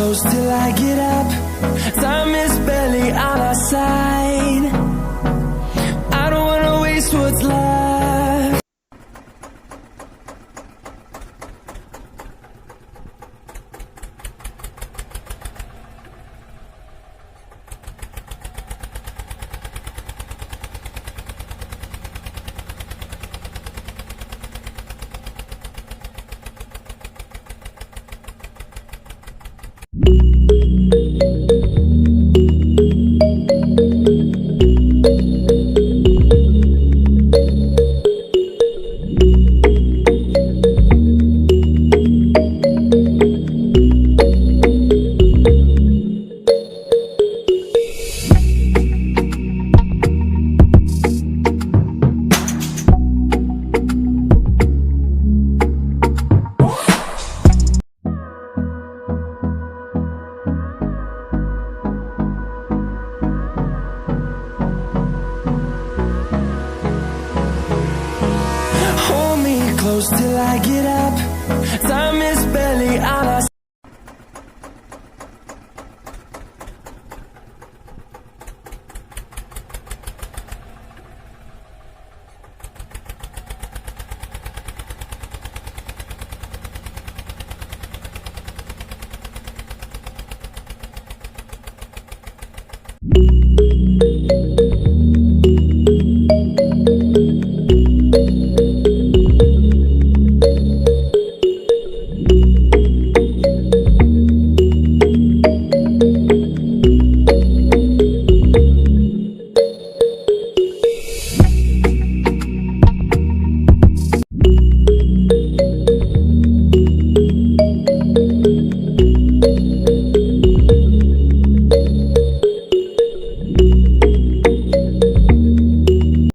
close till I get up. Time is barely on our side. I don't wanna waste what's left. Hold me close till I get up. Time is barely on our